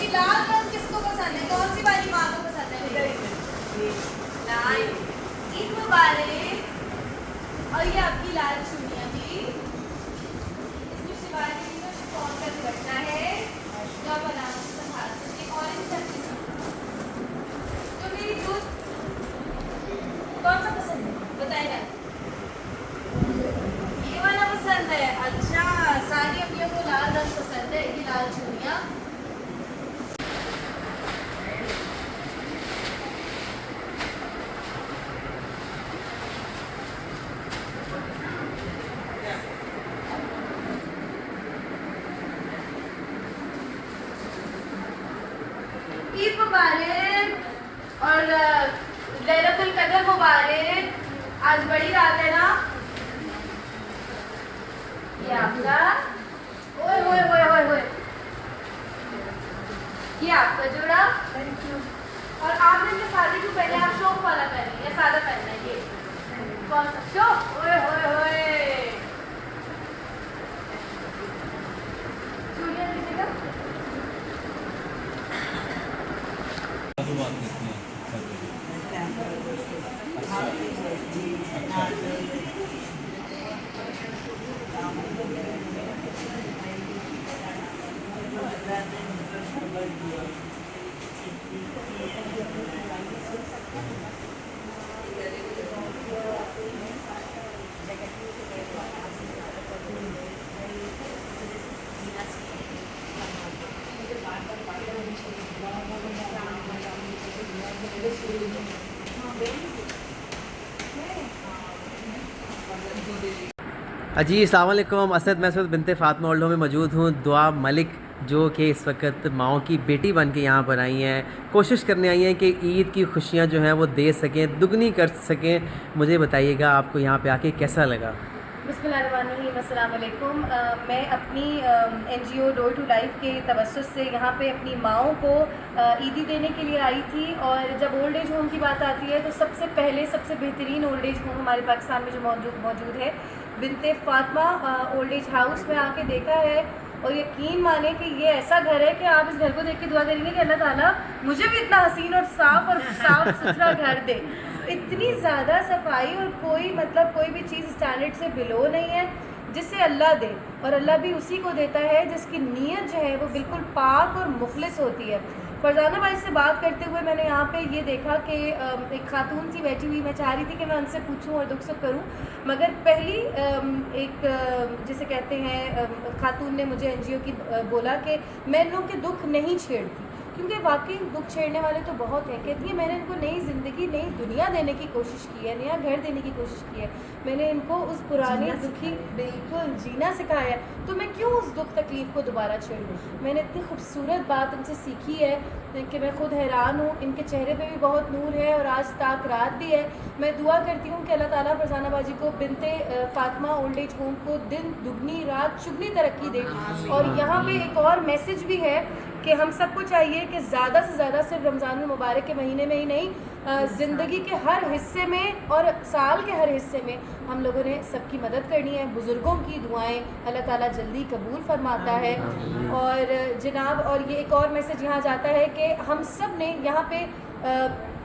लाल रंग किसको पसंद है? कौन सी वाली माँ को पसंद है? लाल। ईद मुबारक। और ये आपकी लाल चूड़ियाँ भी। इसमें शिवाजी जी का शिफॉन का दुपट्टा है जो आप आराम से संभाल सकते हैं। ऑरेंज रंग की तो मेरी दूध कौन सा पसंद है बताएगा? ये वाला पसंद है। अच्छा, सारी अम्मियों को लाल रंग पसंद है। ये लाल चूड़ियाँ ईद मुबारक और लैलतुल कदर मुबारक। आज बड़ी रात है ना। ये आपका ओए ओए ओए ओए ओए ये आपका जोड़ा। और आपने जो शादी को पहले आप शौक वाला पहने या सादा पहनना है? ये कौन सा शौक? ओए ओए ओए चूड़ियाँ दीजिएगा। जी अस्सलाम वालेकुम। असद मैं बिनते फ़ातिमा ओल्ड होम में मौजूद हूँ। दुआ मलिक जो कि इस वक्त माओ की बेटी बन के यहाँ पर आई हैं, कोशिश करने आई हैं कि ईद की खुशियाँ जो हैं वो दे सकें, दुगनी कर सकें। मुझे बताइएगा आपको यहाँ पे आके कैसा लगा? बिस्मिल्लाहिर्रहमानिर्रहीम, अस्सलाम वालेकुम। मैं अपनी NGO डोर टू लाइफ के तवस्सुस से यहाँ पे अपनी माओं को ईदी देने के लिए आई थी। और जब ओल्ड एज होम की बात आती है तो सबसे पहले सबसे बेहतरीन ओल्ड एज होम हमारे पाकिस्तान में जो मौजूद है बिनते फ़ातिमा ओल्ड एज हाउस में आके देखा है। और यकीन माने कि ये ऐसा घर है कि आप इस घर को देख के दुआ करेंगे कि अल्लाह ताला मुझे भी इतना हसीन और साफ सुथरा घर दे। इतनी ज़्यादा सफाई और कोई भी चीज़ स्टैंडर्ड से बिलो नहीं है, जिससे अल्लाह दे। और अल्लाह भी उसी को देता है जिसकी नीयत जो है वो बिल्कुल पाक और मुखलिस होती है। फरजाना भाई से बात करते हुए मैंने यहाँ पे ये देखा कि एक खातून सी बैठी हुई, मैं चाह रही थी कि मैं उनसे पूछूं और दुख सुख करूं, मगर पहली एक जिसे कहते हैं खातून ने मुझे NGO की बोला कि मैं इन लोगों के दुख नहीं छेड़ती, क्योंकि वाकई दुख छेड़ने वाले तो बहुत हैं। कहती है मैंने इनको नई ज़िंदगी नई दुनिया देने की कोशिश की है, नया घर देने की कोशिश की है, मैंने इनको उस पुरानी दुखी बिल्कुल जीना सिखाया है, तो मैं क्यों उस दुख तकलीफ़ को दोबारा छेड़ूँ। मैंने इतनी खूबसूरत बात इनसे सीखी है कि मैं खुद हैरान हूँ। इनके चेहरे पे भी बहुत नूर है और आज ताक रात भी है। मैं दुआ करती हूँ कि अल्लाह ताला फरजाना बाजी को बिनते फ़ातिमा ओल्ड एज होम को दिन दुगनी रात चुगनी तरक्की दे। और यहाँ पे एक और मैसेज भी है कि हम सबको चाहिए कि ज़्यादा से ज़्यादा सिर्फ रमज़ान मुबारक के महीने में ही नहीं, ज़िंदगी के हर हिस्से में और साल के हर हिस्से में हम लोगों ने सबकी मदद करनी है। बुज़ुर्गों की दुआएं अल्लाह ताला जल्दी कबूल फरमाता है। और जनाब, और ये एक और मैसेज यहाँ जाता है कि हम सब ने यहाँ पे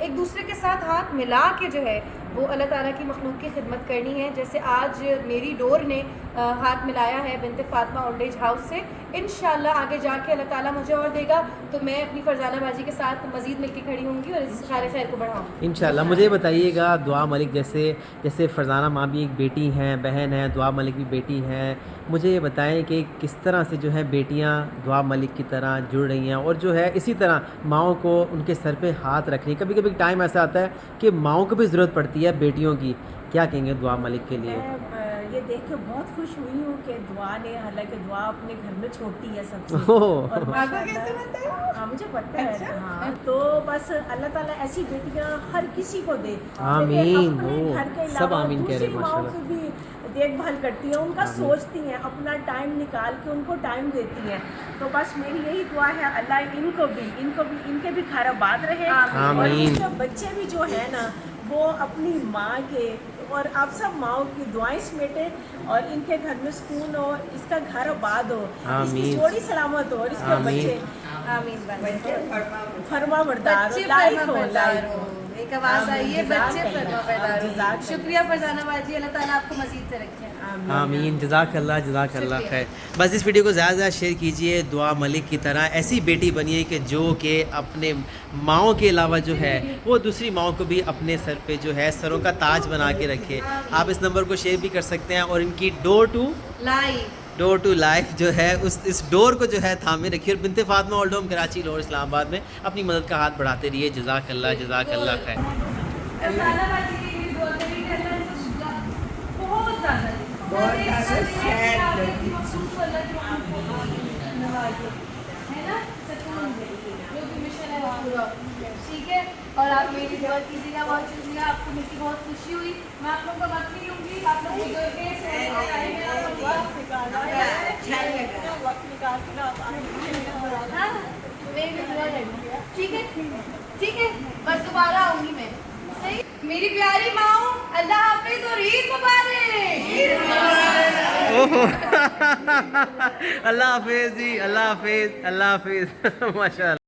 एक दूसरे के साथ हाथ मिला के जो है वो अल्लाह ताला की मखलूक की खिदमत करनी है। जैसे आज मेरी डोर ने हाथ मिलाया है बिनते फ़ातिमा ओल्ड एज हाउस से। इंशाल्लाह आगे जाके अल्लाह ताला मुझे और देगा तो मैं अपनी फरजाना बाजी के साथ मज़ीद मिलकर खड़ी होंगी और इस सारे खैर को बढ़ाऊँगी इंशाल्लाह। मुझे बताइएगा दुआ मलिक जैसे फ़रजाना माँ भी एक बेटी हैं, बहन है, दुआ मलिक भी बेटी हैं, मुझे ये बताएं कि किस तरह से जो है बेटियाँ दुआ मलिक की तरह जुड़ रही हैं और जो है इसी तरह माओं को उनके सर पे हाथ रखनी। कभी कभी टाइम ऐसा आता है कि माओं को भी ज़रूरत पड़ती है बेटियों की, क्या कहेंगे दुआ मलिक के लिए? ये देख के बहुत खुश हुई हूँ कि दुआ ने, हालांकि दुआ अपने घर में छोटी है सबसे, और हाँ मुझे पता है। अच्छा? हाँ, तो बस अल्लाह ताला ऐसी बेटियाँ हर किसी को दे। आमीन। अपने घर के सब अलावा आमीन कह रहे दूसरी हैं माओं माशाल्लाह। को भी देखभाल करती हैं, उनका सोचती हैं, अपना टाइम निकाल के उनको टाइम देती हैं। तो बस मेरी यही दुआ है अल्लाह इनको भी इनके भी घर आबाद रहे और इनके बच्चे भी जो है ना वो अपनी माँ के और आप सब माओ की दुआएं समेटे और इनके घर में सुकून हो, इसका घर आबाद हो, इसकी जोड़ी सलामत हो और इसके बच्चे फरमा बरदार हो, लाइक हो। एक आवाज़ आई है, बच्चे फरमा बरदार हो। शुक्रिया फरजाना बाजी, अल्लाह ताला आपको मज़ीद से रखे। आमीन, जज़ाकल्लाह खैर। बस इस वीडियो को ज़्यादा से ज़्यादा शेयर कीजिए, दुआ मलिक की तरह ऐसी बेटी बनिए कि जो कि अपने माओं के अलावा जो है वो दूसरी माओं को भी अपने सर पे जो है सरों का ताज बना के रखे। आप इस नंबर को शेयर भी कर सकते हैं और इनकी डोर टू लाइफ जो है इस डोर को जो है थामे रखिए और बिनते फातिमा ओल्ड होम कराची लाहौर इस्लामाबाद में अपनी मदद का हाथ बढ़ाते रहिए। जज़ाकल्लाह खैर। ठीक है, और आप मेरी दुआ कीजिएगा, बहुत शुक्रिया, आपको मिलकर बहुत खुशी हुई। मैं आप लोग का वक्त नहीं लूँगी, आप लोग ठीक है, बस दोबारा आऊँगी मैं। सही, मेरी प्यारी माओ, अल्लाह हाफिज और ईद मुबारक। अल्लाह हाफिज जी, अल्लाह हाफिज माशाअल्लाह।